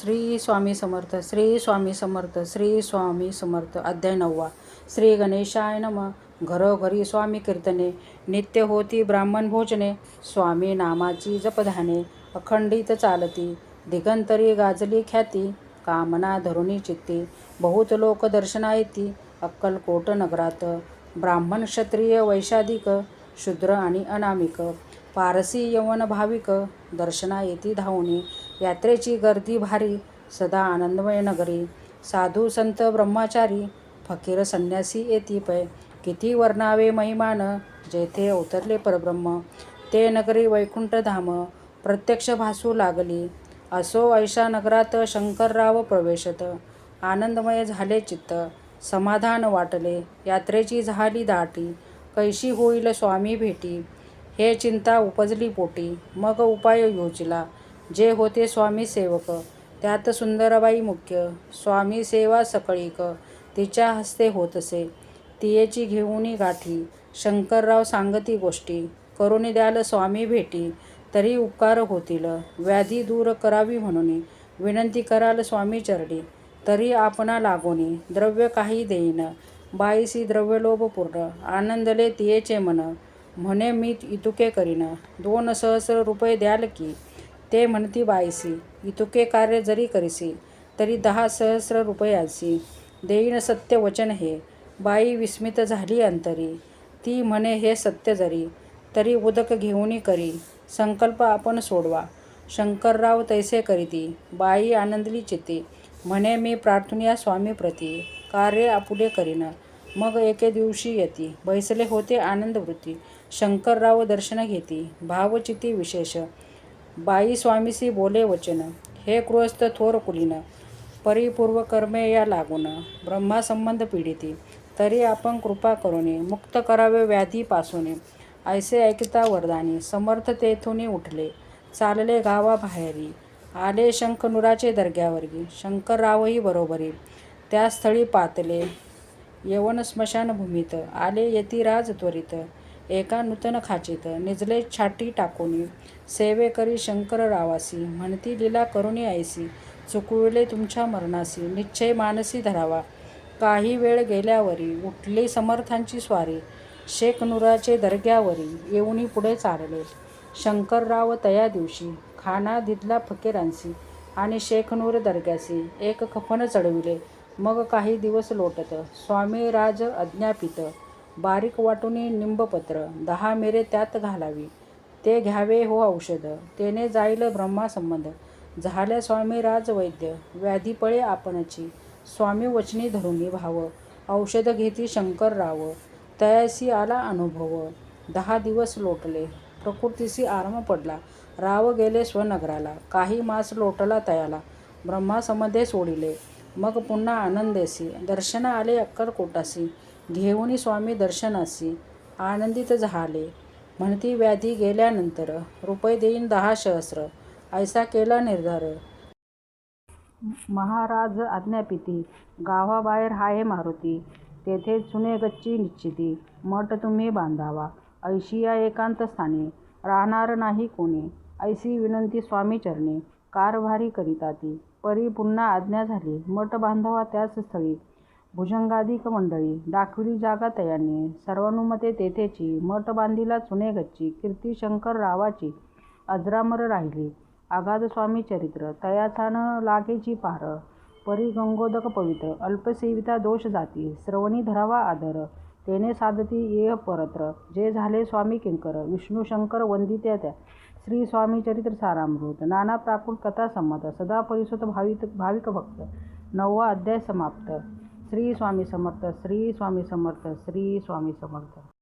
श्री स्वामी समर्थ. श्री स्वामी समर्थ. श्री स्वामी समर्थ. अध्याय 9. श्री गणेशाय नमः. घरोघरी स्वामी कीर्तने, नित्य होती ब्राह्मण भोजने. स्वामी नामाची जपधाने, अखंडित चालती. दिगंतरी गाजली ख्याती, कामना धरुणी चित्ती. बहुत लोक दर्शना येती, अक्कलकोट नगरात. ब्राह्मण क्षत्रिय वैशाधिक, शूद्र आणि अनामिक. पारसी यवन भाविक, दर्शना येती धावणी. यात्रेची गर्दी भारी, सदा आनंदमय नगरी. साधू संत ब्रह्मचारी, फकीर संन्यासी येती पै. किती वर्णावे महिमान, जेथे अवतरले परब्रह्म. ते नगरी वैकुंठ धाम, प्रत्यक्ष भासू लागली. असो ऐशा नगरात शंकरराव प्रवेशत. आनंदमय झाले चित्त, समाधान वाटले. यात्रेची झाली दाटी, कैशी होईल स्वामी भेटी. हे चिंता उपजली पोटी, मग उपाय योजिला. जे होते स्वामी सेवक, त्यात सुंदरबाई मुख्य. स्वामी सेवा सकळीक, तिच्या हस्ते होतसे. तियेची घेऊनी गाठी, शंकरराव सांगती गोष्टी. करून द्याल स्वामी भेटी, तरी उपकार होतील. व्याधी दूर करावी म्हणून, विनंती कराल स्वामी चरणी. तरी आपणा लागोनी, द्रव्य काही देईन. बाईसी द्रव्यलोभ पूर्ण, आनंदले तियेचे मन. म्हणे मी इतुके करीन, 2 सहस्र रुपये द्याल की. ते म्हणती बाईसी, इतुके कार्य जरी करीसी, तरी 10 सहस्र रुपयांसी देईन सत्य वचन हे. बाई विस्मित झाली अंतरी, ती म्हणे हे सत्य जरी, तरी उदक घेऊनी करी. संकल्प आपण सोडवा, शंकरराव तैसे करीती. बाई आनंदली चित्ती, म्हणे मी प्रार्थुनिया स्वामी प्रती. कार्य आपुले करीन. मग एके दिवशी येती, बैसले होते आनंद वृत्ती. शंकरराव दर्शन घेती, भावचिती विशेष. बाई स्वामीसी बोले वचन, हे गृहस्थ थोर कुलीन. परिपूर्व कर्मे या लागून, ब्रह्मासंबंध पीडिती. तरी आपण कृपा करूने, मुक्त करावे व्याधी पासूने. ऐसे ऐकता वरदानी, समर्थ तेथुनी उठले. चालले गावाबाहेरी, आले शंखनुराचे दर्ग्यावरी. शंकररावही बरोबरी, त्या स्थळी पातले. यवन स्मशानभूमीत, आले यतिराज त्वरित. एका नूतन खाचीत, निजले छाटी टाकोनी. सेवे करी शंकररावासी, म्हणती लीला करुणी ऐसी. चुकविले तुमच्या मरणासी, निश्चय मानसी धरावा. काही वेळ गेल्यावरी, उठली समर्थांची स्वारी. शेखनुराचे दर्ग्यावरी, येऊनी पुढे चालले. शंकरराव तया दिवशी, खाना दिदला फकीरांसी. आणि शेखनूर दर्ग्यासी, एक कफन चढविले. मग काही दिवस लोटत, स्वामी राज आज्ञापित. बारीक वाटुनी निंबपत्र, 10 मिरे त्यात घालावी. ते घ्यावे हो औषध, तेने जाईल ब्रह्मासंबंध. झाल्या स्वामी राज वैद्य, व्याधीपळे आपणची. स्वामी वचनी धरुनी भाव, औषध घेती शंकरराव. तयासी आला अनुभव, 10 दिवस लोटले. प्रकृतीसी आराम पडला, राव गेले स्वनगराला. काही मास लोटला तयाला, ब्रह्मासंबंधे सोडिले. मग पुन्हा आनंदेसी, दर्शना आले अक्कलकोटासी. घेऊनी स्वामी दर्शनासी, आनंदित झाले. म्हणती व्याधी गेल्यानंतर, रुपये देईन 10 सहस्र. ऐसा केला निर्धार. महाराज आज्ञापिती. गावाबाहेर हाये मारुती, तेथे चुने गच्ची निश्चिती. मठ तुम्ही बांधावा, ऐशी या एकांत स्थानी. राहणार नाही कोणी, ऐसी विनंती स्वामी चरणी. कारभारी करिता ती, परी पुन्हा आज्ञा झाली. मठ बांधावा त्याच स्थळी, भुजंगाधिक मंडळी. दाखविली जागा तयांनी, सर्वानुमते तेथेची. मठ बांधिला चुने गच्ची, कीर्ती शंकररावाची अजरामर राहिली. अगाध स्वामी चरित्र, तयाचा न लागेची पार. परी गंगोदक पवित्र, अल्पसेविता दोष जाती. श्रवणी धरावा आदर, तेने साधती येह परत्र. जे झाले स्वामी किंकर, विष्णू शंकर वंदित्या त्या. श्री स्वामी चरित्र सारामृत. नाना प्राकृत कथा संमत, सदा परिसुत भाविक भक्त. 9वा अध्याय समाप्त. श्री स्वामी समर्थ. श्री स्वामी समर्थ. श्री स्वामी समर्थ.